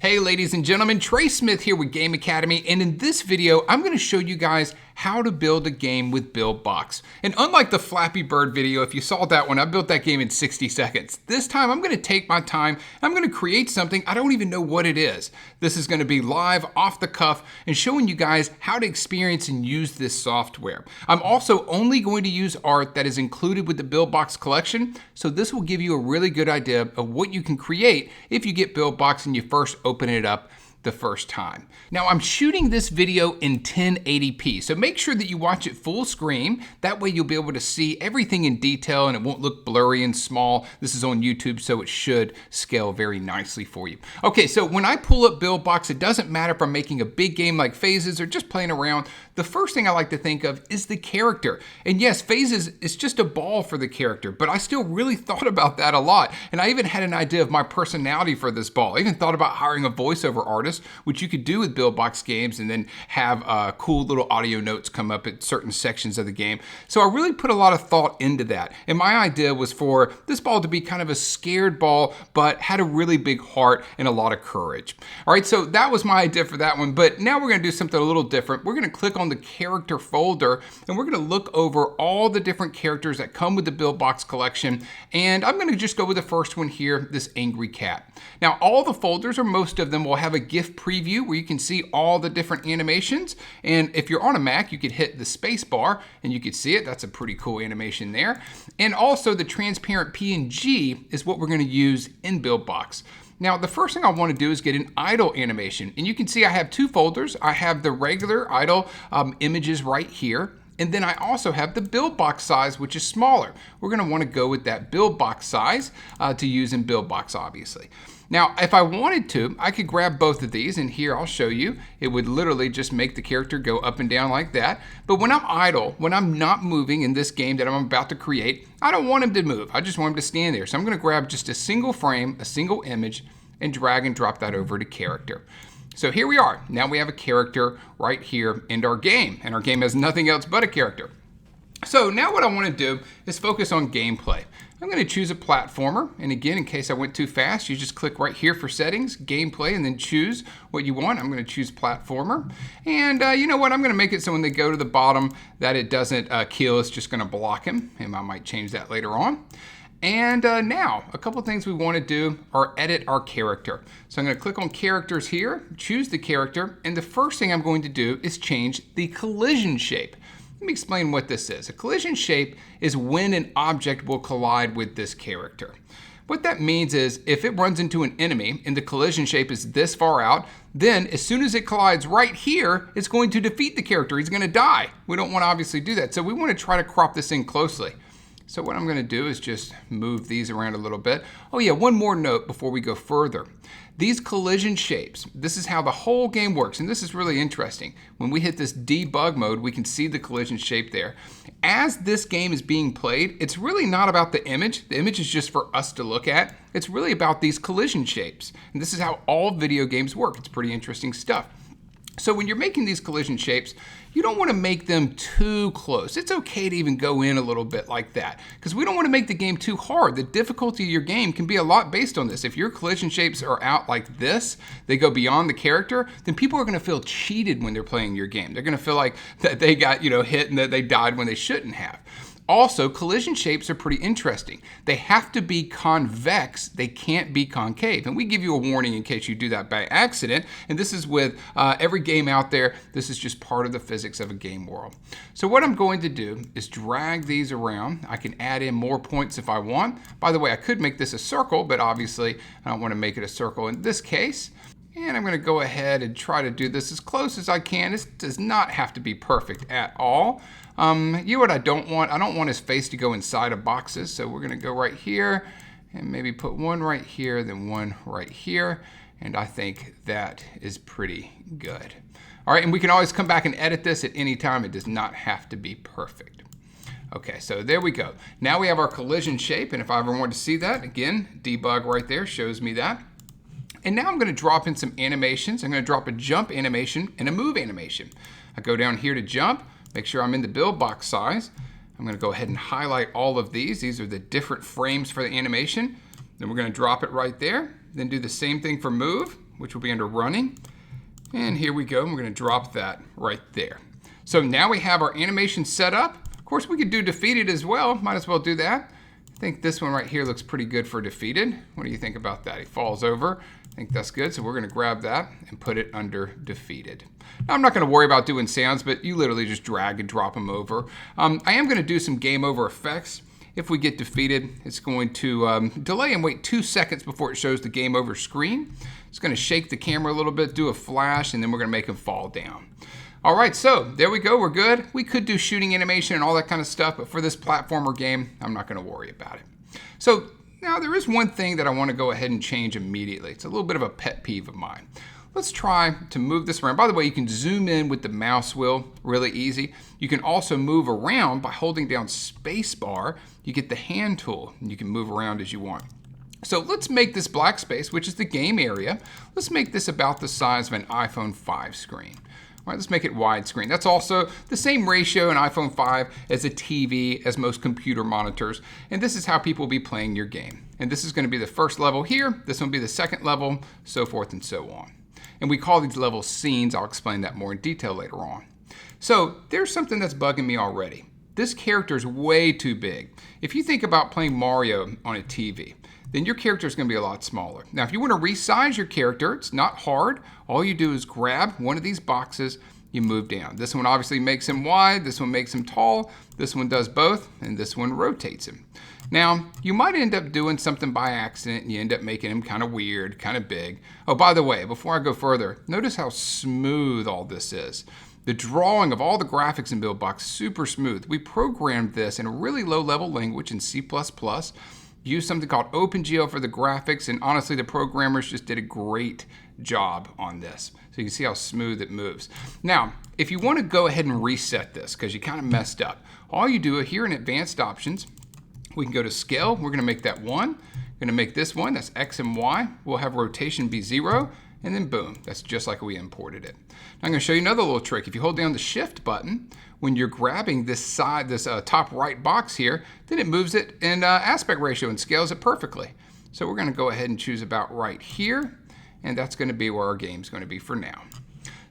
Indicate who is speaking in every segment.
Speaker 1: Hey ladies and gentlemen, Trey Smith here with Game Academy, and in this video I'm going to show you guys how to build a game with Buildbox. And unlike the Flappy Bird video, if you saw that one, I built that game in 60 seconds. This time I'm going to take my time, I'm going to create something I don't even know what it is. This is going to be live, off the cuff, and showing you guys how to experience and use this software. I'm also only going to use art that is included with the Buildbox collection, so this will give you a really good idea of what you can create if you get Buildbox and you first open it up the first time. Now I'm shooting this video in 1080p, so make sure that you watch it full screen. That way you'll be able to see everything in detail and it won't look blurry and small. This is on YouTube, so it should scale very nicely for you. Okay, so when I pull up Buildbox, it doesn't matter if I'm making a big game like Phases or just playing around. The first thing I like to think of is the character. And yes, Phases is just a ball for the character, but I still really thought about that a lot. And I even had an idea of my personality for this ball. I even thought about hiring a voiceover artist, which you could do with Buildbox games and then have cool little audio notes come up at certain sections of the game. So I really put a lot of thought into that. And my idea was for this ball to be kind of a scared ball, but had a really big heart and a lot of courage. All right, so that was my idea for that one. But now we're gonna do something a little different. We're gonna click on the character folder and we're gonna look over all the different characters that come with the Buildbox collection. And I'm gonna just go with the first one here, this angry cat. Now all the folders, or most of them, will have a GIF preview where you can see all the different animations. And if you're on a Mac, you could hit the space bar and you could see it. That's a pretty cool animation there. And also the transparent PNG is what we're gonna use in Buildbox. Now, the first thing I want to do is get an idle animation. And you can see I have two folders. I have the regular idle images right here. And then I also have the Buildbox size, which is smaller. We're going to want to go with that Buildbox size to use in Buildbox, obviously. Now, if I wanted to, I could grab both of these, and here I'll show you. It would literally just make the character go up and down like that. But when I'm idle, when I'm not moving in this game that I'm about to create, I don't want him to move. I just want him to stand there. So I'm going to grab just a single frame, a single image, and drag and drop that over to character. So here we are. Now we have a character right here in our game, and our game has nothing else but a character. So now what I want to do is focus on gameplay. I'm going to choose a platformer, and again, in case I went too fast, you just click right here for settings, gameplay, and then choose what you want. I'm going to choose platformer, and you know what, I'm going to make it so when they go to the bottom that it doesn't kill, it's just going to block him, and I might change that later on. And now, a couple things we want to do are edit our character. So I'm going to click on characters here, choose the character, and the first thing I'm going to do is change the collision shape. Let me explain what this is. A collision shape is when an object will collide with this character. What that means is if it runs into an enemy and the collision shape is this far out, then as soon as it collides right here, it's going to defeat the character. He's going to die. We don't want to obviously do that. So we want to try to crop this in closely. So what I'm going to do is just move these around a little bit. Oh yeah, one more note before we go further. These collision shapes, this is how the whole game works, and this is really interesting. When we hit this debug mode, we can see the collision shape there. As this game is being played, it's really not about the image. The image is just for us to look at. It's really about these collision shapes. And this is how all video games work. It's pretty interesting stuff. So when you're making these collision shapes, you don't want to make them too close. It's okay to even go in a little bit like that because we don't want to make the game too hard. The difficulty of your game can be a lot based on this. If your collision shapes are out like this, they go beyond the character, then people are going to feel cheated when they're playing your game. They're going to feel like that they got, hit and that they died when they shouldn't have. Also, collision shapes are pretty interesting. They have to be convex, they can't be concave. And we give you a warning in case you do that by accident. And this is with every game out there. This is just part of the physics of a game world. So what I'm going to do is drag these around. I can add in more points if I want. By the way, I could make this a circle, but obviously I don't want to make it a circle in this case. And I'm going to go ahead and try to do this as close as I can. This does not have to be perfect at all. You know what I don't want? I don't want his face to go inside of boxes. So we're going to go right here and maybe put one right here, then one right here. And I think that is pretty good. All right, and we can always come back and edit this at any time. It does not have to be perfect. Okay, so there we go. Now we have our collision shape. And if I ever want to see that, again, debug right there shows me that. And now I'm going to drop in some animations. I'm going to drop a jump animation and a move animation. I go down here to jump, make sure I'm in the Buildbox size. I'm going to go ahead and highlight all of these. These are the different frames for the animation. Then we're going to drop it right there. Then do the same thing for move. which will be under running. And here we go. We're going to drop that right there. So now we have our animation set up. Of course, we could do defeated as well. Might as well do that. I think this one right here looks pretty good for defeated. What do you think about that? He falls over. I think that's good. So we're going to grab that and put it under defeated. Now, I'm not going to worry about doing sounds, but you literally just drag and drop them over. I am going to do some game over effects. If we get defeated, it's going to delay and wait 2 seconds before it shows the game over screen. It's going to shake the camera a little bit, do a flash, and then we're going to make him fall down. All right, so there we go. We're good. We could do shooting animation and all that kind of stuff, but for this platformer game, I'm not going to worry about it. So now there is one thing that I want to go ahead and change immediately. It's a little bit of a pet peeve of mine. Let's try to move this around. By the way, you can zoom in with the mouse wheel, really easy. You can also move around by holding down spacebar. You get the hand tool, and you can move around as you want. So let's make this black space, which is the game area. Let's make this about the size of an iPhone 5 screen. All right, let's make it widescreen. That's also the same ratio in iPhone 5 as a TV, as most computer monitors. And this is how people will be playing your game. And this is going to be the first level here. This will be the second level, so forth and so on. And we call these levels scenes. I'll explain that more in detail later on. So there's something that's bugging me already. This character is way too big. If you think about playing Mario on a TV, then your character is going to be a lot smaller. Now, if you want to resize your character, it's not hard. All you do is grab one of these boxes, you move down. This one obviously makes him wide, this one makes him tall, this one does both, and this one rotates him. Now, you might end up doing something by accident, and you end up making him kind of weird, kind of big. Oh, by the way, before I go further, notice how smooth all this is. The drawing of all the graphics in Buildbox, super smooth. We programmed this in a really low-level language in C++. Used something called OpenGL for the graphics, and honestly, the programmers just did a great job on this. So you can see how smooth it moves. Now, if you want to go ahead and reset this, because you kind of messed up, all you do here in Advanced Options, we can go to Scale. We're going to make that 1. We're going to make this 1. That's X and Y. We'll have rotation be 0. And then boom, that's just like we imported it. Now I'm going to show you another little trick. If you hold down the Shift button, when you're grabbing this side, this top right box here, then it moves it in aspect ratio and scales it perfectly. So we're going to go ahead and choose about right here, and that's going to be where our game's going to be for now.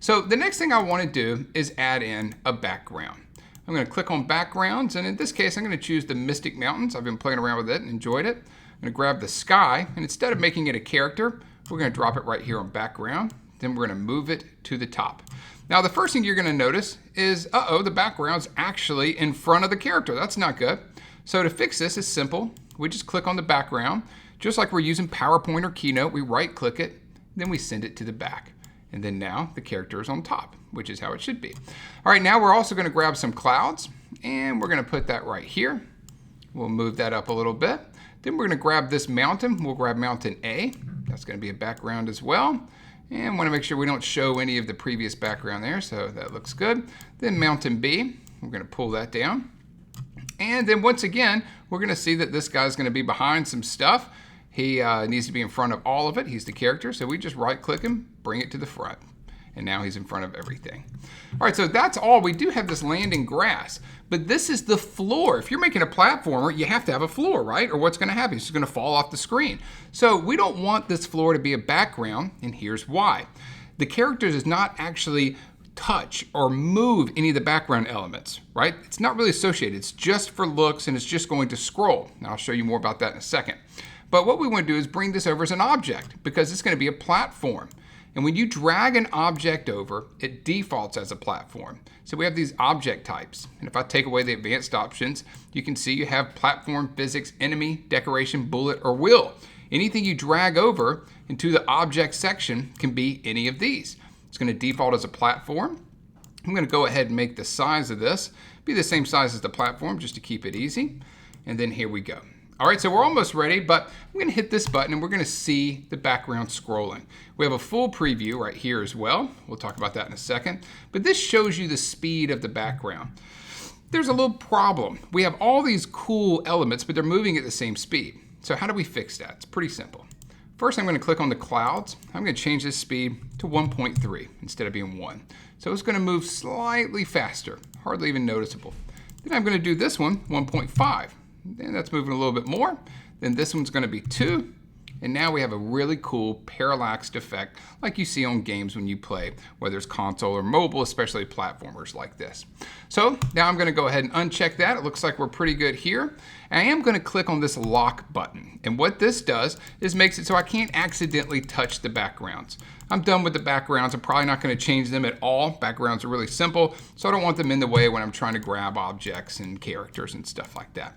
Speaker 1: So the next thing I want to do is add in a background. I'm going to click on backgrounds, and in this case, I'm going to choose the Mystic Mountains. I've been playing around with it and enjoyed it. I'm going to grab the sky, and instead of making it a character, we're going to drop it right here on background. Then we're going to move it to the top. Now, the first thing you're going to notice is, the background's actually in front of the character. That's not good. So to fix this, it's simple. We just click on the background. Just like we're using PowerPoint or Keynote, we right-click it, then we send it to the back. And then now the character is on top, which is how it should be. All right, now we're also going to grab some clouds, and we're going to put that right here. We'll move that up a little bit. Then we're going to grab this mountain. We'll grab mountain A. That's going to be a background as well. And want to make sure we don't show any of the previous background there, so that looks good. Then mountain B, we're going to pull that down. And then once again, we're going to see that this guy's going to be behind some stuff. He needs to be in front of all of it. He's the character, so we just right-click him, bring it to the front. And now he's in front of everything. All right, so that's all. We do have this landing grass, but this is the floor. If you're making a platformer, you have to have a floor, right? Or what's going to happen? It's just going to fall off the screen. So we don't want this floor to be a background, and here's why. The character does not actually touch or move any of the background elements, right? It's not really associated. It's just for looks, and it's just going to scroll. Now, I'll show you more about that in a second. But what we want to do is bring this over as an object, because it's going to be a platform. And when you drag an object over, it defaults as a platform. So we have these object types. And if I take away the advanced options, you can see you have platform, physics, enemy, decoration, bullet, or wheel. Anything you drag over into the object section can be any of these. It's going to default as a platform. I'm going to go ahead and make the size of this be the same size as the platform just to keep it easy. And then here we go. All right, so we're almost ready, but I'm going to hit this button and we're going to see the background scrolling. We have a full preview right here as well. We'll talk about that in a second. But this shows you the speed of the background. There's a little problem. We have all these cool elements, but they're moving at the same speed. So how do we fix that? It's pretty simple. First, I'm going to click on the clouds. I'm going to change this speed to 1.3 instead of being 1. So it's going to move slightly faster, hardly even noticeable. Then I'm going to do this one, 1.5. And that's moving a little bit more. Then this one's going to be 2. And now we have a really cool parallaxed effect like you see on games when you play, whether it's console or mobile, especially platformers like this. So now I'm gonna go ahead and uncheck that. It looks like we're pretty good here. I am gonna click on this lock button. And what this does is makes it so I can't accidentally touch the backgrounds. I'm done with the backgrounds. I'm probably not gonna change them at all. Backgrounds are really simple, so I don't want them in the way when I'm trying to grab objects and characters and stuff like that.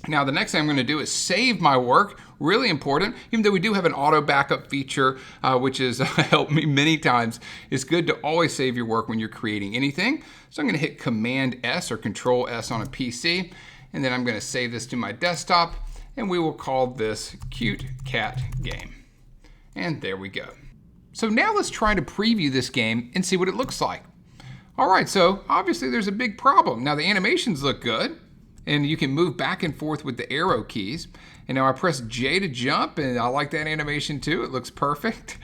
Speaker 1: Now the next thing I'm going to do is save my work, really important, even though we do have an auto backup feature, which has helped me many times. It's good to always save your work when you're creating anything. So I'm going to hit Command S or Control S on a PC, and then I'm going to save this to my desktop, and we will call this Cute Cat Game. And there we go. So now let's try to preview this game and see what it looks like. All right, so obviously there's a big problem. Now the animations look good, and you can move back and forth with the arrow keys. And now I press J to jump, and I like that animation too. It looks perfect.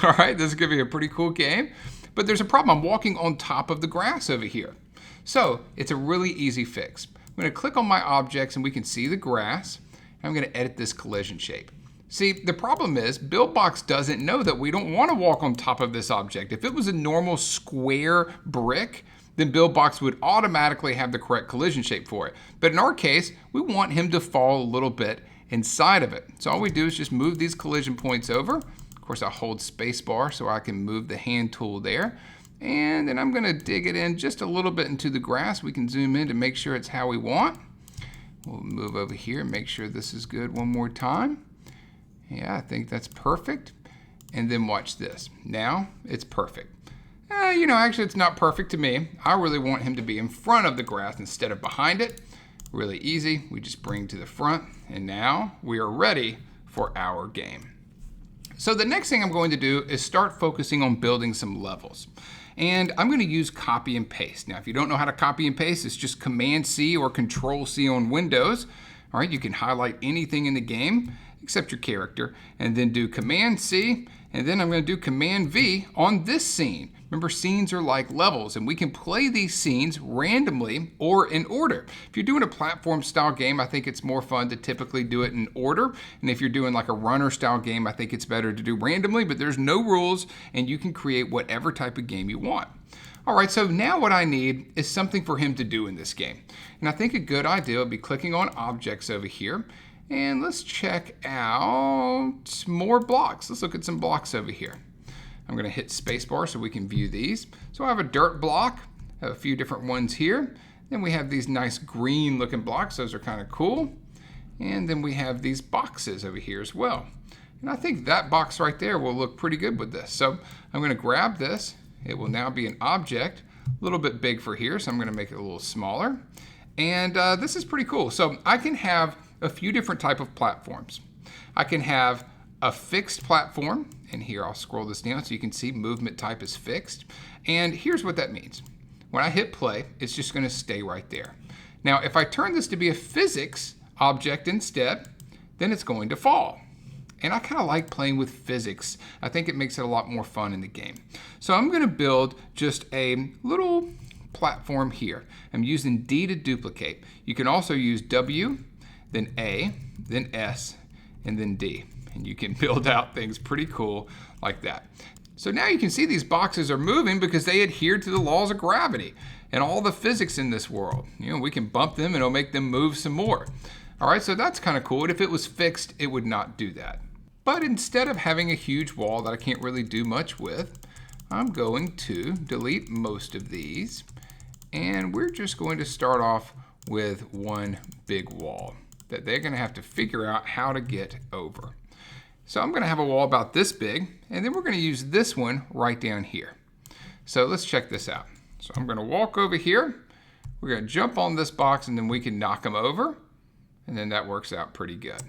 Speaker 1: All right, this is gonna be a pretty cool game. But there's a problem. I'm walking on top of the grass over here. So it's a really easy fix. I'm gonna click on my objects, and we can see the grass. I'm gonna edit this collision shape. See, the problem is Buildbox doesn't know that we don't wanna walk on top of this object. If it was a normal square brick, then Buildbox would automatically have the correct collision shape for it. But in our case, we want him to fall a little bit inside of it. So all we do is just move these collision points over. Of course, I'll hold spacebar so I can move the hand tool there. And then I'm gonna dig it in just a little bit into the grass. We can zoom in to make sure it's how we want. We'll move over here and make sure this is good one more time. Yeah, I think that's perfect. And then watch this. Now it's perfect. Actually it's not perfect to me. I really want him to be in front of the grass instead of behind it. Really easy. We just bring to the front, and now we are ready for our game. So the next thing I'm going to do is start focusing on building some levels. And I'm going to use copy and paste. Now, if you don't know how to copy and paste, it's just Command C or Control C on Windows. All right, you can highlight anything in the game except your character, and then do Command C, and then I'm going to do Command V on this scene. Remember, scenes are like levels, and we can play these scenes randomly or in order. If you're doing a platform style game, I think it's more fun to typically do it in order. And if you're doing like a runner style game, I think it's better to do randomly, but there's no rules, and you can create whatever type of game you want. All right, so now what I need is something for him to do in this game. And I think a good idea would be clicking on objects over here. And let's check out more blocks. Let's look at some blocks over here. I'm gonna hit spacebar so we can view these. So I have a dirt block, I have a few different ones here. Then we have these nice green looking blocks, those are kind of cool. And then we have these boxes over here as well. And I think that box right there will look pretty good with this. So I'm gonna grab this. It will now be an object, a little bit big for here, so I'm gonna make it a little smaller. And this is pretty cool. So I can have a few different type of platforms. I can have a fixed platform, and here I'll scroll this down so you can see movement type is fixed. And here's what that means. When I hit play, it's just gonna stay right there. Now, if I turn this to be a physics object instead, then it's going to fall. And I kind of like playing with physics. I think it makes it a lot more fun in the game. So I'm gonna build just a little platform here. I'm using D to duplicate. You can also use W, then A, then S, and then D. And you can build out things pretty cool like that. So now you can see these boxes are moving because they adhere to the laws of gravity and all the physics in this world. We can bump them and it'll make them move some more. All right, so that's kind of cool. And if it was fixed, it would not do that. But instead of having a huge wall that I can't really do much with, I'm going to delete most of these. And we're just going to start off with one big wall that they're gonna have to figure out how to get over. So I'm gonna have a wall about this big, and then we're gonna use this one right down here. So let's check this out. So I'm gonna walk over here, we're gonna jump on this box, and then we can knock them over, and then that works out pretty good.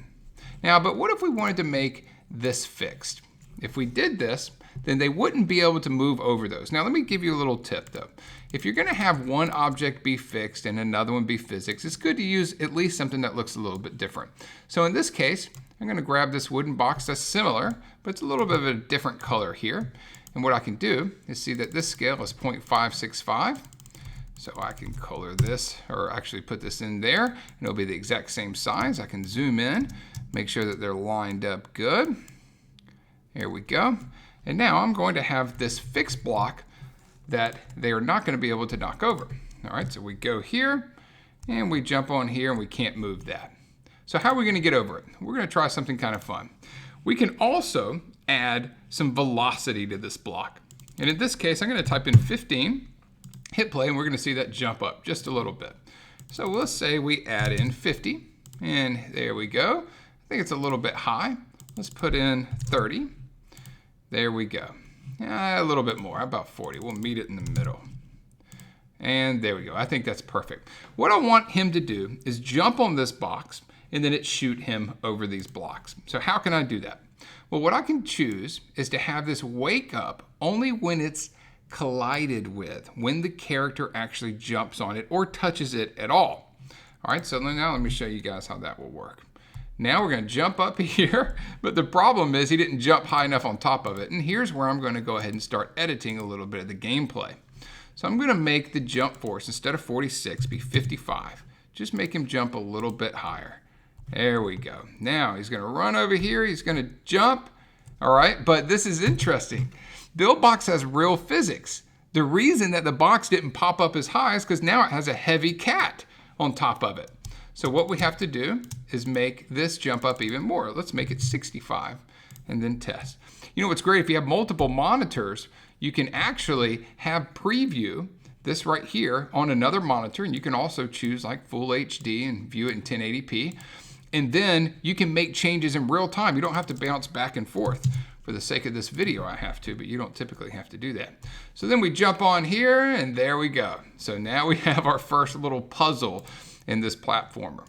Speaker 1: Now, but what if we wanted to make this fixed? If we did this, then they wouldn't be able to move over those. Now let me give you a little tip though. If you're gonna have one object be fixed and another one be physics, it's good to use at least something that looks a little bit different. So in this case, I'm gonna grab this wooden box that's similar, but it's a little bit of a different color here. And what I can do is see that this scale is 0.565. So I can color this, or actually put this in there, and it'll be the exact same size. I can zoom in, Make sure that they're lined up good. There we go. And now I'm going to have this fixed block that they are not going to be able to knock over. All right, so we go here and we jump on here and we can't move that. So how are we going to get over it? We're going to try something kind of fun. We can also add some velocity to this block. And in this case, I'm going to type in 15, hit play, and we're going to see that jump up just a little bit. So let's say we add in 50, and there we go. I think it's a little bit high. Let's put in 30. There we go. A little bit more, about 40. We'll meet it in the middle. And there we go. I think that's perfect. What I want him to do is jump on this box and then it shoot him over these blocks. So how can I do that? Well, what I can choose is to have this wake up only when it's collided with, when the character actually jumps on it or touches it at all. All right, so now let me show you guys how that will work. Now we're going to jump up here, but the problem is he didn't jump high enough on top of it. And here's where I'm going to go ahead and start editing a little bit of the gameplay. So I'm going to make the jump force, instead of 46, be 55. Just make him jump a little bit higher. There we go. Now he's going to run over here. He's going to jump. All right, but this is interesting. Buildbox has real physics. The reason that the box didn't pop up as high is because now it has a heavy cat on top of it. So what we have to do is make this jump up even more. Let's make it 65 and then test. You know what's great? If you have multiple monitors, you can actually have preview this right here on another monitor, and you can also choose like full HD and view it in 1080p. And then you can make changes in real time. You don't have to bounce back and forth. For the sake of this video, I have to, but you don't typically have to do that. So then we jump on here, and there we go. So now we have our first little puzzle in this platformer.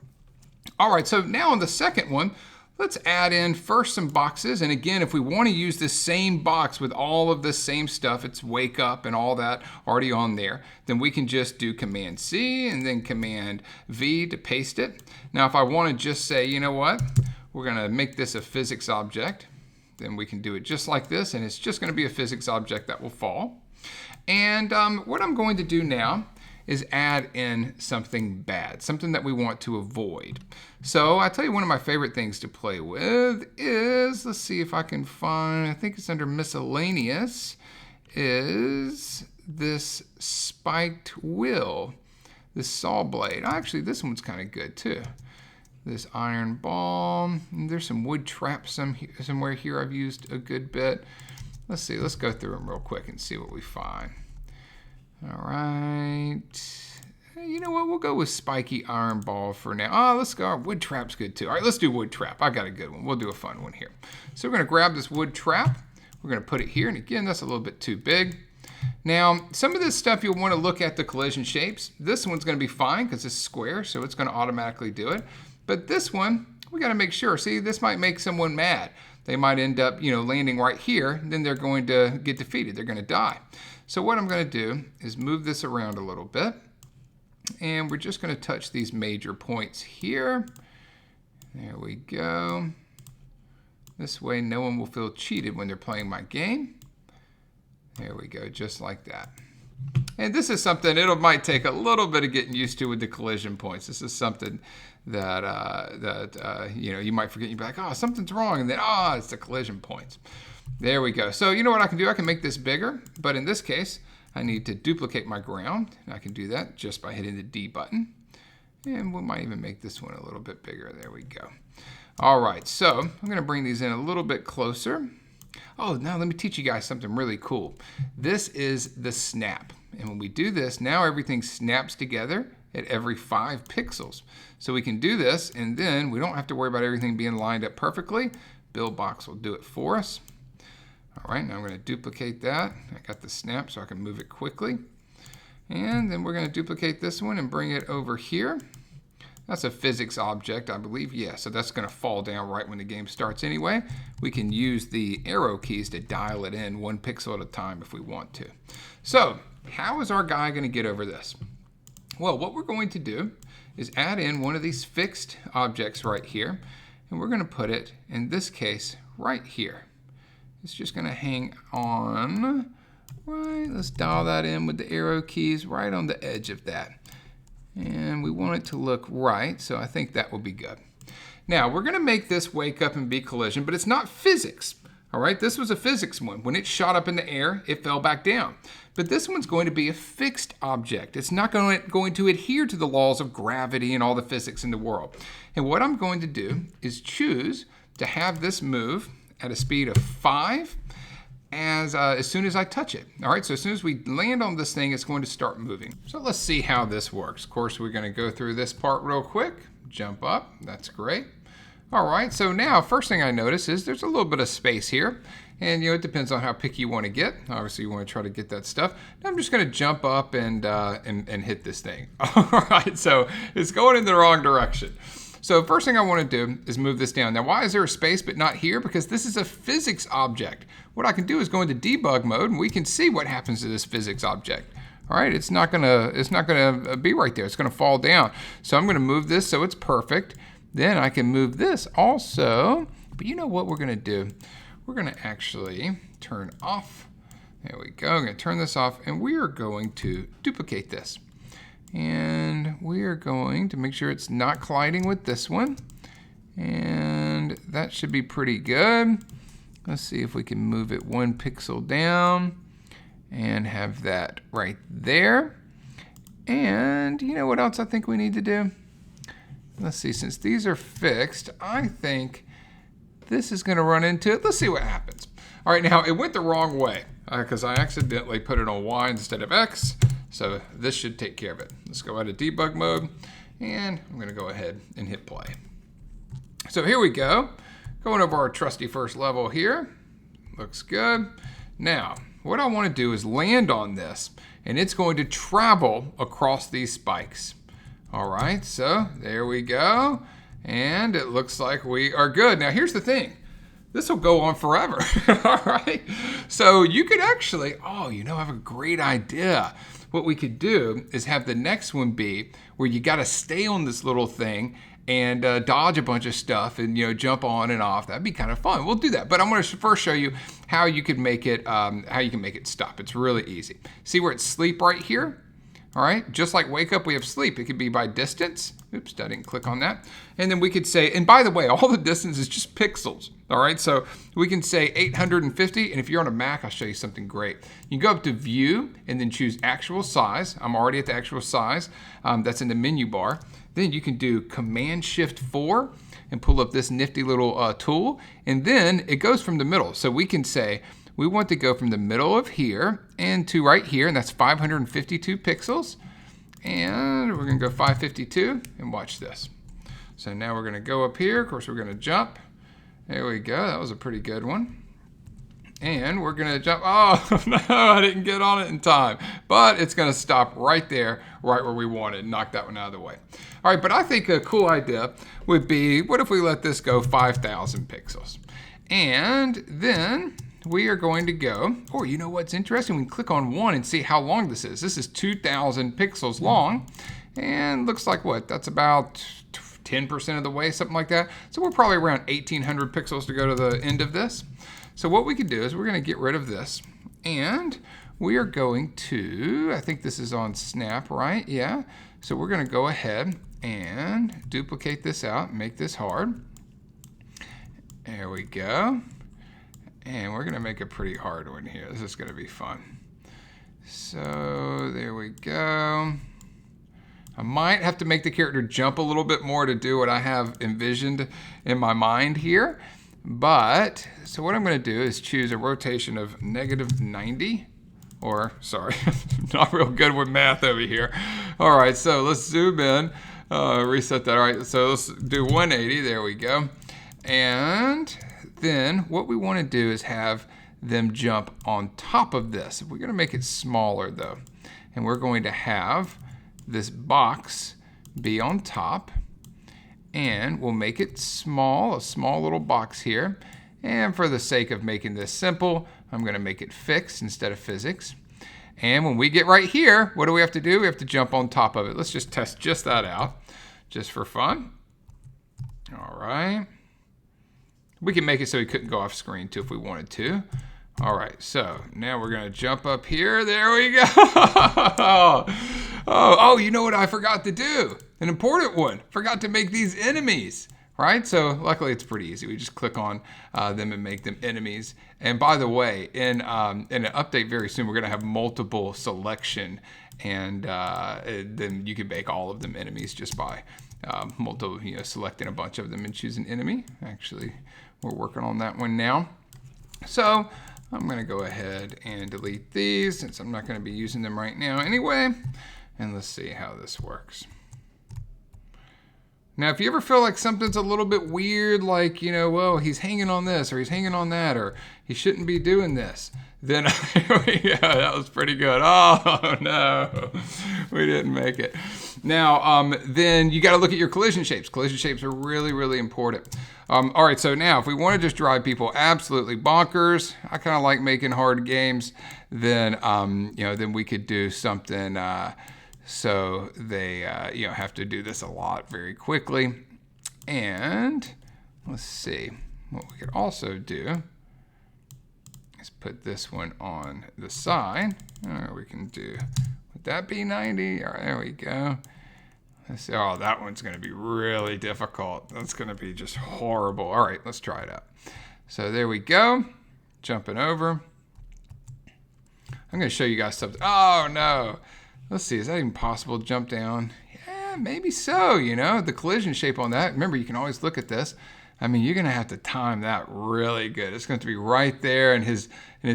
Speaker 1: All right, so now on the second one, let's add in first some boxes. And again, if we want to use the same box with all of the same stuff, it's wake up and all that already on there, then we can just do Command C and then Command V to paste it. Now, if I want to just say, you know what, we're going to make this a physics object, then we can do it just like this, and it's just going to be a physics object that will fall. And what I'm going to do now is add in something bad, something that we want to avoid. So I tell you, one of my favorite things to play with is, let's see if I can find, I think it's under miscellaneous, is this spiked wheel, this saw blade. Actually, this one's kind of good too. This iron ball. There's some wood traps somewhere here I've used a good bit. Let's see, let's go through them real quick and see what we find. All right. You know what? We'll go with spiky iron ball for now. Oh, let's go. Wood trap's good too. All right, let's do wood trap. I got a good one. We'll do a fun one here. So we're going to grab this wood trap. We're going to put it here. And again, that's a little bit too big. Now, some of this stuff you'll want to look at the collision shapes. This one's going to be fine because it's square, so it's going to automatically do it. But this one, we got to make sure. See, this might make someone mad. They might end up, landing right here. Then they're going to get defeated. They're going to die. So what I'm going to do is move this around a little bit. And we're just going to touch these major points here. There we go. This way no one will feel cheated when they're playing my game. There we go, just like that. And this is something, it might take a little bit of getting used to with the collision points. This is something that, you might forget. You'd be like, oh, something's wrong. And then, it's the collision points. There we go. So you know what I can do? I can make this bigger. But in this case, I need to duplicate my ground. And I can do that just by hitting the D button. And we might even make this one a little bit bigger. There we go. All right. So I'm going to bring these in a little bit closer. Oh, now let me teach you guys something really cool. This is the snap. And when we do this, now everything snaps together at every 5 pixels. So we can do this, and then we don't have to worry about everything being lined up perfectly. Buildbox will do it for us. All right, now I'm going to duplicate that. I got the snap so I can move it quickly. And then we're going to duplicate this one and bring it over here. That's a physics object, I believe. Yeah, so that's going to fall down right when the game starts anyway. We can use the arrow keys to dial it in 1 pixel at a time if we want to. So how is our guy going to get over this? Well, what we're going to do is add in one of these fixed objects right here, and we're going to put it, in this case, right here. It's just going to hang on, right, let's dial that in with the arrow keys right on the edge of that. And we want it to look right, so I think that will be good. Now, we're gonna make this wake up and be collision, but it's not physics. All right, this was a physics one. When it shot up in the air, it fell back down. But this one's going to be a fixed object. It's not going to adhere to the laws of gravity and all the physics in the world. And what I'm going to do is choose to have this move at a speed of 5 as soon as I touch it. All right, so as soon as we land on this thing, it's going to start moving. So let's see how this works. Of course, we're gonna go through this part real quick. Jump up, that's great. All right, so now first thing I notice is there's a little bit of space here. And it depends on how picky you want to get. Obviously, you want to try to get that stuff. Now I'm just going to jump up and hit this thing. All right, so it's going in the wrong direction. So first thing I want to do is move this down. Now, why is there a space but not here? Because this is a physics object. What I can do is go into debug mode, and we can see what happens to this physics object. All right, it's not gonna be right there. It's gonna fall down. So I'm gonna move this so it's perfect. Then I can move this also. But you know what we're gonna do? We're gonna actually turn off. There we go. I'm gonna turn this off, and we are going to duplicate this. And we are going to make sure it's not colliding with this one. And that should be pretty good. Let's see if we can move it 1 pixel down and have that right there. And you know what else I think we need to do? Let's see, since these are fixed, I think this is gonna run into it. Let's see what happens. All right, now it went the wrong way because I accidentally put it on Y instead of X. So this should take care of it. Let's go out of debug mode, and I'm gonna go ahead and hit play. So here we go. Going over our trusty first level here. Looks good. Now, what I wanna do is land on this, and it's going to travel across these spikes. All right, so there we go. And it looks like we are good. Now here's the thing. This will go on forever, all right? So you could actually, I have a great idea. What we could do is have the next one be where you gotta stay on this little thing and dodge a bunch of stuff and jump on and off. That'd be kind of fun. We'll do that, but I'm gonna first show you how you can make it stop. It's really easy. See where it's sleep right here? All right, just like wake up, we have sleep. It could be by distance. Oops, I didn't click on that. And then we could say, and by the way, all the distance is just pixels. All right, so we can say 850, and if you're on a Mac, I'll show you something great. You go up to View, and then choose Actual Size. I'm already at the actual size. That's in the menu bar. Then you can do Command-Shift-4 and pull up this nifty little tool, and then it goes from the middle. So we can say, we want to go from the middle of here and to right here, and that's 552 pixels. And we're gonna go 552, and watch this. So now we're gonna go up here. Of course, we're gonna jump. There we go, that was a pretty good one. And we're gonna jump, oh no, I didn't get on it in time. But it's gonna stop right there, right where we want it, and knock that one out of the way. All right, but I think a cool idea would be, what if we let this go 5,000 pixels? And then we are going to go, you know what's interesting? We can click on 1 and see how long this is. This is 2,000 pixels long, and looks like what? That's about 10% of the way, something like that. So we're probably around 1,800 pixels to go to the end of this. So what we could do is we're gonna get rid of this, and we are going to, I think this is on snap, right? Yeah. So we're gonna go ahead and duplicate this out, make this hard. There we go. And we're gonna make a pretty hard one here. This is gonna be fun. So there we go. I might have to make the character jump a little bit more to do what I have envisioned in my mind here. But, so what I'm gonna do is choose a rotation of -90, or sorry, not real good with math over here. All right, so let's zoom in, reset that. All right, so let's do 180, there we go. And then what we want to do is have them jump on top of this. We're going to make it smaller though. And we're going to have this box be on top. And we'll make it small, a small little box here. And for the sake of making this simple, I'm going to make it fixed instead of physics. And when we get right here, what do we have to do? We have to jump on top of it. Let's just test just that out, just for fun. All right. We can make it so he couldn't go off screen too if we wanted to. All right, so now we're gonna jump up here. There we go. Oh, you know what I forgot to do? An important one. Forgot to make these enemies. right? So luckily it's pretty easy. We just click on them and make them enemies. And by the way, in an update very soon, we're going to have multiple selection, and then you can make all of them enemies just by selecting a bunch of them and choosing enemy. Actually, we're working on that one now. So I'm going to go ahead and delete these since I'm not going to be using them right now anyway. And let's see how this works. Now, if you ever feel like something's a little bit weird, like, well, he's hanging on this or he's hanging on that or he shouldn't be doing this, then yeah, that was pretty good. Oh, no, we didn't make it. Now, then you got to look at your collision shapes. Collision shapes are really, really important. All right, so now if we want to just drive people absolutely bonkers, I kind of like making hard games, then, then we could do something so they, have to do this a lot very quickly. And let's see, what we could also do is put this one on the side. We can do, would that be 90? All right, there we go. Let's see. Oh, that one's going to be really difficult. That's going to be just horrible. All right, let's try it out. So there we go. Jumping over. I'm going to show you guys something. Oh, no. Let's see. Is that even possible to jump down? Yeah, maybe so, the collision shape on that. Remember, you can always look at this. I mean, you're going to have to time that really good. It's going to be right there, and his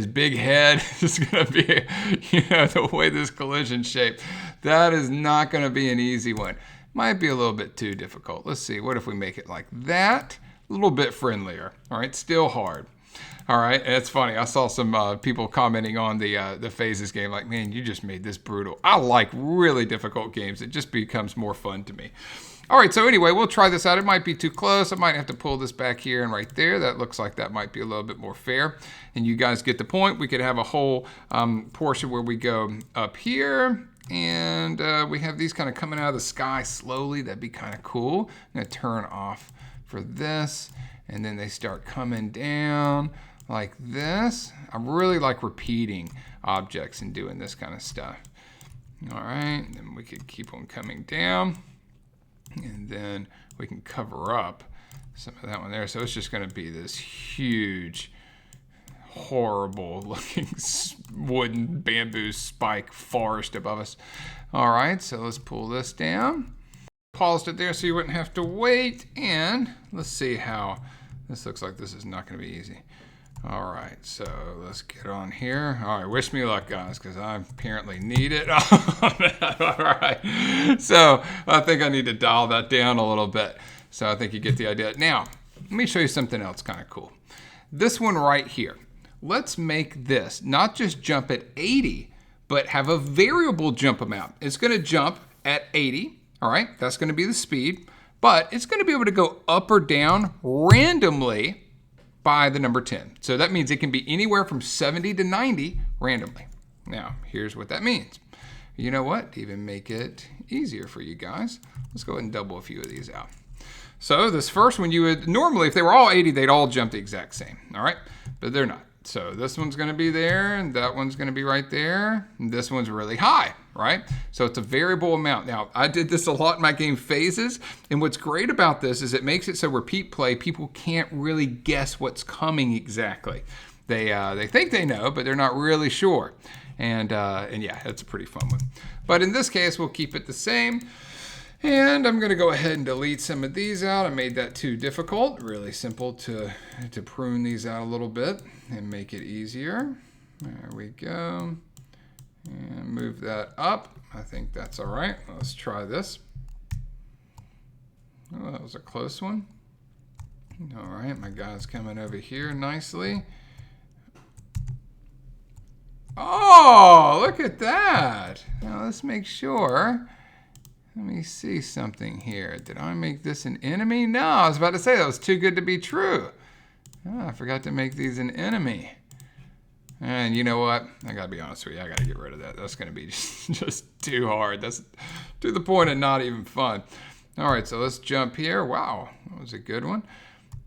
Speaker 1: big head is going to be, the way this collision shape. That is not going to be an easy one. Might be a little bit too difficult. Let's see. What if we make it like that? A little bit friendlier. All right, still hard. All right, and it's funny. I saw some people commenting on the Phases game like, man, you just made this brutal. I like really difficult games. It just becomes more fun to me. All right, so anyway, we'll try this out. It might be too close. I might have to pull this back here and right there. That looks like that might be a little bit more fair. And you guys get the point. We could have a whole portion where we go up here. And we have these kind of coming out of the sky slowly. That'd be kind of cool. I'm going to turn off for this. And then they start coming down like this. I really like repeating objects and doing this kind of stuff. All right, and then we could keep on coming down. And then we can cover up some of that one there. So it's just going to be this huge, horrible looking wooden bamboo spike forest above us. All right, so let's pull this down. Paused it there so you wouldn't have to wait. And let's see how this looks like. This is not going to be easy. All right, so let's get on here. All right, wish me luck, guys, because I apparently need it. All right, so I think I need to dial that down a little bit. So I think you get the idea. Now, let me show you something else kind of cool. This one right here. Let's make this not just jump at 80, but have a variable jump amount. It's going to jump at 80, all right? That's going to be the speed, but it's going to be able to go up or down randomly by the number 10. So that means it can be anywhere from 70 to 90 randomly. Now, here's what that means. You know what? To even make it easier for you guys, let's go ahead and double a few of these out. So this first one, you would normally, if they were all 80, they'd all jump the exact same, all right? But they're not. So this one's going to be there, and that one's going to be right there, and this one's really high, right? So it's a variable amount. Now, I did this a lot in my game Phases, and what's great about this is it makes it so repeat play, people can't really guess what's coming exactly. They think they know, but they're not really sure. And yeah, it's a pretty fun one. But in this case, we'll keep it the same. And I'm going to go ahead and delete some of these out. I made that too difficult. Really simple to prune these out a little bit and make it easier. There we go. And move that up. I think that's all right. Let's try this. Oh, that was a close one. All right, my guy's coming over here nicely. Oh, look at that. Now let's make sure. Let me see something here. Did I make this an enemy? No, I was about to say that was too good to be true. Oh, I forgot to make these an enemy. And you know what? I gotta be honest with you. I gotta get rid of that. That's gonna be just too hard. That's to the point of not even fun. All right, so let's jump here. Wow, that was a good one.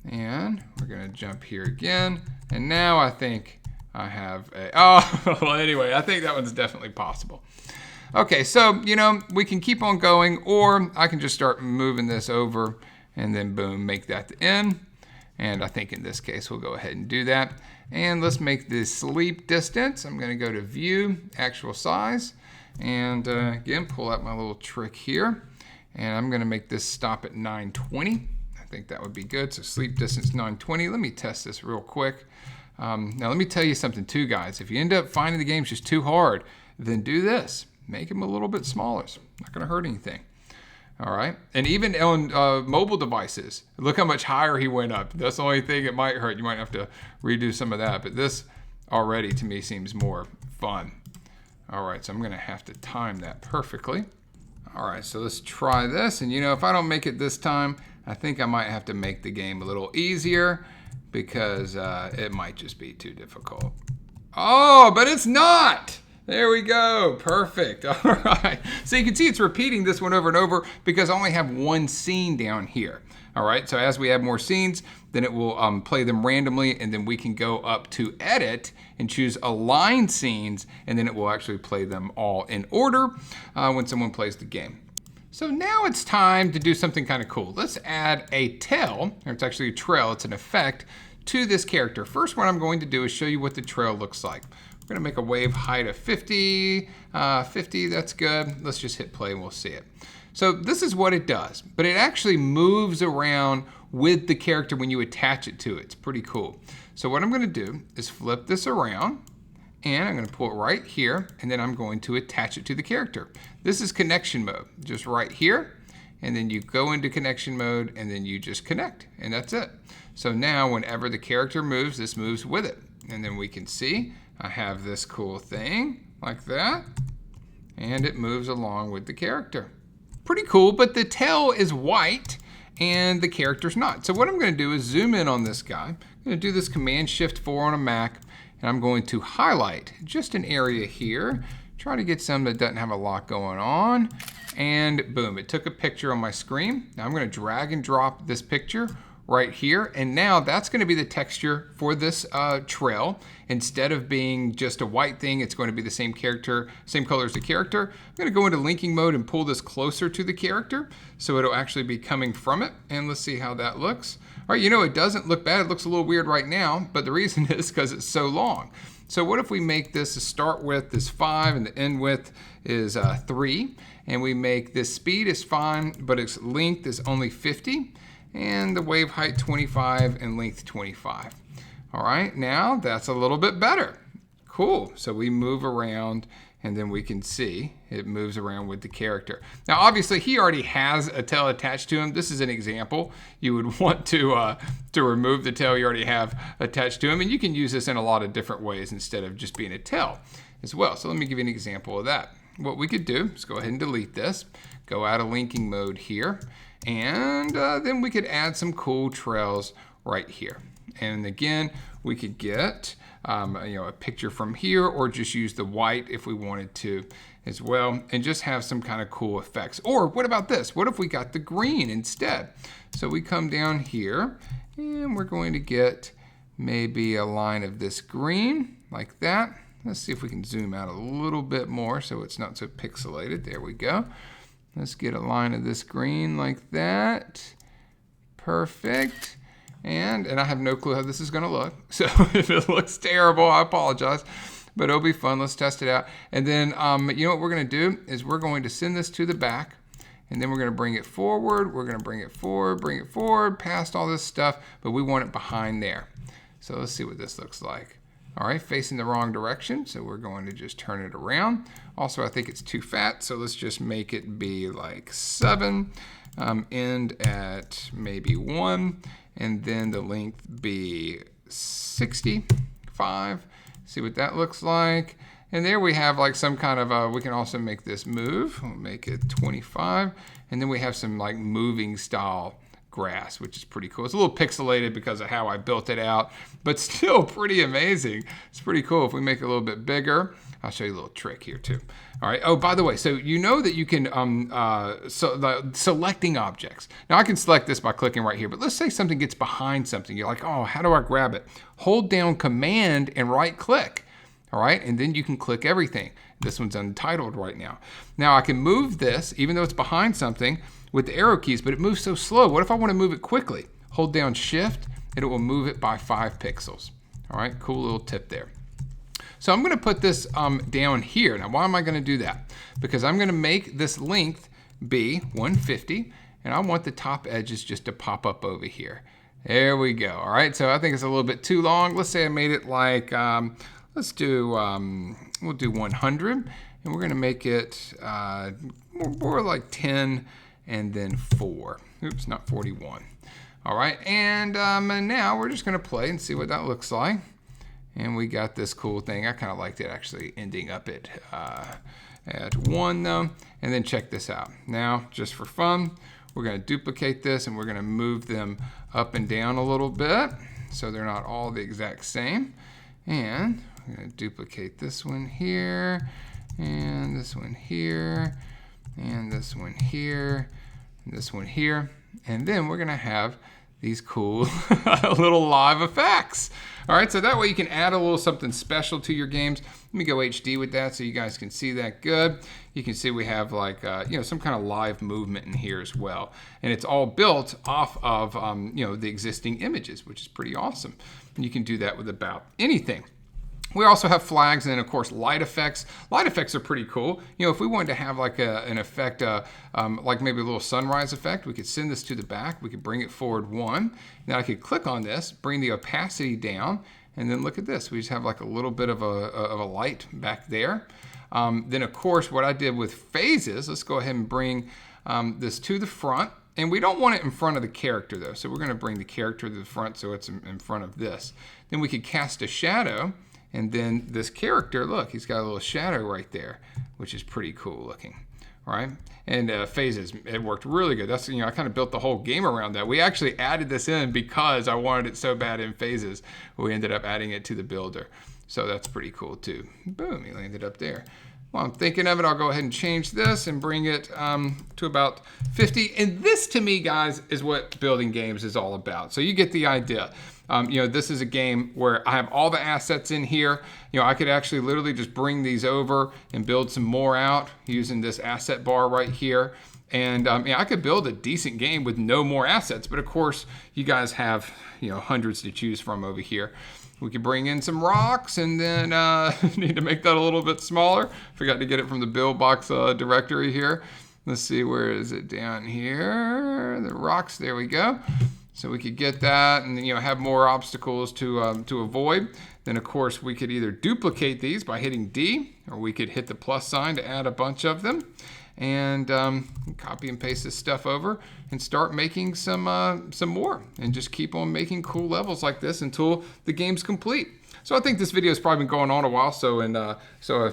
Speaker 1: And we're gonna jump here again. And now I think I have a, oh, well, anyway, I think that one's definitely possible. Okay, so, we can keep on going, or I can just start moving this over and then boom, make that the end. And I think in this case, we'll go ahead and do that. And let's make the sleep distance. I'm gonna go to view, actual size. And again, pull out my little trick here. And I'm gonna make this stop at 920. I think that would be good. So sleep distance 920. Let me test this real quick. Now let me tell you something too, guys. If you end up finding the game's just too hard, then do this. Make them a little bit smaller. It's not gonna hurt anything. All right, and even on mobile devices, look how much higher he went up. That's the only thing it might hurt. You might have to redo some of that, but this already to me seems more fun. All right, so I'm gonna have to time that perfectly. All right, so let's try this. And you know, if I don't make it this time, I think I might have to make the game a little easier because it might just be too difficult. Oh, but it's not. There we go, perfect, all right. So you can see it's repeating this one over and over because I only have one scene down here. All right, so as we add more scenes, then it will play them randomly, and then we can go up to edit and choose align scenes, and then it will actually play them all in order when someone plays the game. So now it's time to do something kind of cool. Let's add a tail, or it's actually a trail, it's an effect, to this character. First, what I'm going to do is show you what the trail looks like. We're gonna make a wave height of 50, 50, that's good. Let's just hit play and we'll see it. So this is what it does, but it actually moves around with the character when you attach it to it. It's pretty cool. So what I'm gonna do is flip this around, and I'm gonna pull it right here, and then I'm going to attach it to the character. This is connection mode, just right here, and then you go into connection mode, and then you just connect, and that's it. So now whenever the character moves, this moves with it. And then we can see I have this cool thing like that, and it moves along with the character. Pretty cool, but the tail is white and the character's not. So what I'm gonna do is zoom in on this guy. I'm gonna do this Command-Shift-4 on a Mac, and I'm going to highlight just an area here, try to get some that doesn't have a lot going on, and boom, it took a picture on my screen. Now I'm gonna drag and drop this picture right here, and now that's going to be the texture for this trail. Instead of being just a white thing, it's going to be the same character, same color as the character. I'm going to go into linking mode and pull this closer to the character so it'll actually be coming from it, and let's see how that looks. All right, you know, it doesn't look bad. It looks a little weird right now, but the reason is because it's so long. So what if we make this, the start width is 5 and the end width is 3, and we make this speed is fine, but its length is only 50. And the wave height 25 and length 25. All right, now that's a little bit better. Cool, so we move around and then we can see it moves around with the character. Now obviously he already has a tail attached to him. This is an example. You would want to remove the tail you already have attached to him, and you can use this in a lot of different ways instead of just being a tail as well. So let me give you an example of that. What we could do is go ahead and delete this, go out of linking mode here, and then we could add some cool trails right here. And again, we could get a picture from here, or just use the white if we wanted to as well, and just have some kind of cool effects. Or what about this? What if we got the green instead? So we come down here, and we're going to get maybe a line of this green like that. Let's see if we can zoom out a little bit more so it's not so pixelated. There we go. Let's get a line of this green like that. Perfect. And I have no clue how this is gonna look. So if it looks terrible, I apologize, but it'll be fun. Let's test it out. And then, you know what we're gonna do is we're going to send this to the back, and then we're gonna bring it forward. We're gonna bring it forward, past all this stuff, but we want it behind there. So let's see what this looks like. All right, facing the wrong direction, so we're going to just turn it around. Also, I think it's too fat, so let's just make it be like 7, end at maybe 1, and then the length be 65. See what that looks like. And there we have like some kind of, we can also make this move. We'll make it 25, and then we have some like moving style grass, which is pretty cool. It's a little pixelated because of how I built it out, but still pretty amazing. It's pretty cool. If we make it a little bit bigger, I'll show you a little trick here too. All right. Oh, by the way, so you know that you can, selecting objects. Now I can select this by clicking right here, but let's say something gets behind something. You're like, oh, how do I grab it? Hold down Command and right click. all right? And then you can click everything. This one's untitled right now. Now I can move this, even though it's behind something, with the arrow keys, but it moves so slow. What if I want to move it quickly? Hold down Shift, and it will move it by 5 pixels. All right, cool little tip there. So I'm going to put this down here. Now, why am I going to do that? Because I'm going to make this length be 150, and I want the top edges just to pop up over here. There we go. All right, so I think it's a little bit too long. Let's say I made it like, we'll do 100, and we're going to make it more like 10 and then 4. Oops, not 41. All right, and now we're just going to play and see what that looks like. And we got this cool thing. I kind of liked it actually ending up at 1 though. And then check this out. Now, just for fun, we're going to duplicate this and we're going to move them up and down a little bit so they're not all the exact same. And we're going to duplicate this one here, and this one here, and this one here, and this one here. And then we're going to have these cool little live effects. All right, so that way you can add a little something special to your games. Let me go HD with that so you guys can see that good. You can see we have like, some kind of live movement in here as well. And it's all built off of, the existing images, which is pretty awesome. And you can do that with about anything. We also have flags and then, of course, light effects. Light effects are pretty cool. If we wanted to have like an effect, like maybe a little sunrise effect, we could send this to the back. We could bring it forward 1. Then I could click on this, bring the opacity down, and then look at this. We just have like a little bit of a light back there. Then, of course, what I did with phases, let's go ahead and bring this to the front. And we don't want it in front of the character, though. So we're going to bring the character to the front so it's in front of this. Then we could cast a shadow. And then this character, look, he's got a little shadow right there, which is pretty cool looking. All right, and phases, it worked really good. That's, I kind of built the whole game around that. We actually added this in because I wanted it so bad in phases. We ended up adding it to the builder. So that's pretty cool too. Boom, he landed up there. While I'm thinking of it, I'll go ahead and change this and bring it to about 50. And this, to me, guys, is what building games is all about. So you get the idea. This is a game where I have all the assets in here. I could actually literally just bring these over and build some more out using this asset bar right here. And I could build a decent game with no more assets. But of course, you guys have hundreds to choose from over here. We could bring in some rocks, and then need to make that a little bit smaller. Forgot to get it from the Buildbox directory here. Let's see, where is it? Down here, the rocks, there we go. So we could get that and have more obstacles to avoid. Then of course we could either duplicate these by hitting D, or we could hit the plus sign to add a bunch of them. And copy and paste this stuff over and start making some more, and just keep on making cool levels like this until the game's complete. So I think this video has probably been going on a while, so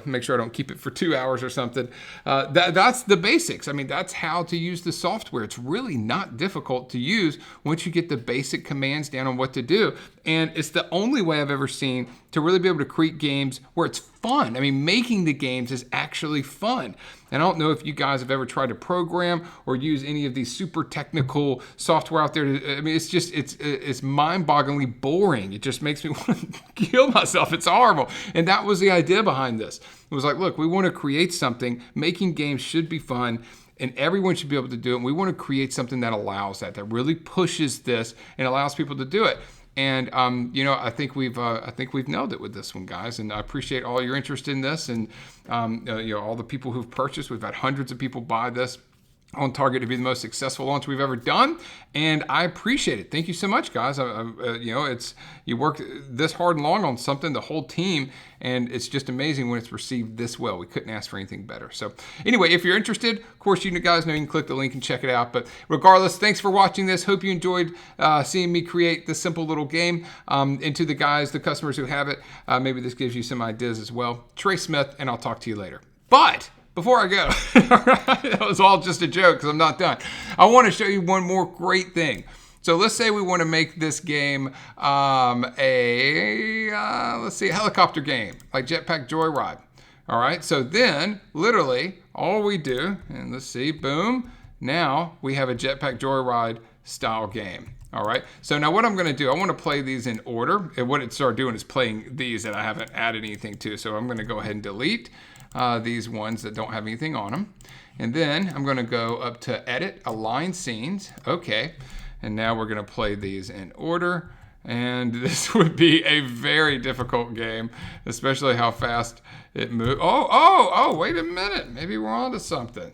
Speaker 1: make sure I don't keep it for 2 hours or something. That's the basics. I mean, that's how to use the software. It's really not difficult to use once you get the basic commands down on what to do. And it's the only way I've ever seen to really be able to create games where it's fun. I mean, making the games is actually fun. And I don't know if you guys have ever tried to program or use any of these super technical software out there. I mean, it's mind-bogglingly boring. It just makes me want to kill myself. It's horrible. And that was the idea behind this. It was like, look, we want to create something. Making games should be fun, and everyone should be able to do it. And we want to create something that allows that really pushes this and allows people to do it. And I think we've nailed it with this one, guys. And I appreciate all your interest in this, and all the people who've purchased. We've had hundreds of people buy this. On target to be the most successful launch we've ever done, and I appreciate it. Thank you so much, guys. You worked this hard and long on something, the whole team, and it's just amazing when it's received this well. We couldn't ask for anything better. So anyway, if you're interested, of course, you guys know you can click the link and check it out. But regardless, thanks for watching this. Hope you enjoyed seeing me create this simple little game. And to the guys, the customers who have it, maybe this gives you some ideas as well. Trey Smith, and I'll talk to you later. But before I go, that was all just a joke because I'm not done. I want to show you one more great thing. So let's say we want to make this game let's see, a helicopter game, like Jetpack Joyride. All right, so then literally all we do, and let's see, boom, now we have a Jetpack Joyride style game. All right, so now what I'm gonna do, I wanna play these in order. And what it started doing is playing these that I haven't added anything to. So I'm gonna go ahead and delete these ones that don't have anything on them. And then I'm gonna go up to edit, align scenes. Okay, and now we're gonna play these in order. And this would be a very difficult game, especially how fast it moves. Oh, wait a minute. Maybe we're onto something.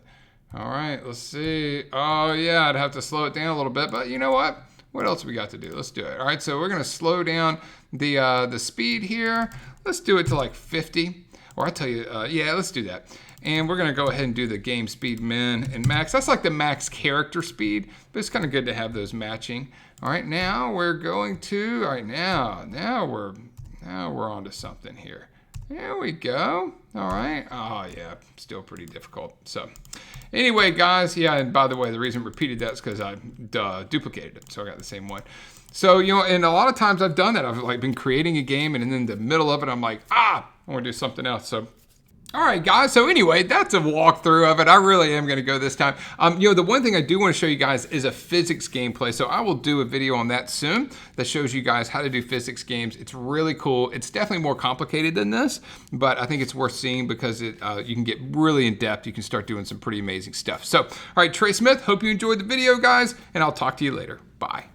Speaker 1: All right, let's see. Oh yeah, I'd have to slow it down a little bit, but you know what? What else we got to do? Let's do it. All right, so we're gonna slow down the speed here. Let's do it to like 50, or I tell you, yeah, let's do that. And we're gonna go ahead and do the game speed min and max. That's like the max character speed, but it's kind of good to have those matching. All right, now we're going to, all right, now we're onto something here. There we go. All right. Oh yeah, still pretty difficult. So anyway, guys, yeah, and by the way, the reason I repeated that is because I duplicated it. So I got the same one. So, you know, and a lot of times I've done that. I've like been creating a game and in the middle of it, I'm like, I want to do something else. So all right, guys. So anyway, that's a walkthrough of it. I really am going to go this time. You know, the one thing I do want to show you guys is a physics gameplay. So I will do a video on that soon that shows you guys how to do physics games. It's really cool. It's definitely more complicated than this, but I think it's worth seeing because you can get really in depth. You can start doing some pretty amazing stuff. So, all right, Trey Smith, hope you enjoyed the video, guys, and I'll talk to you later. Bye.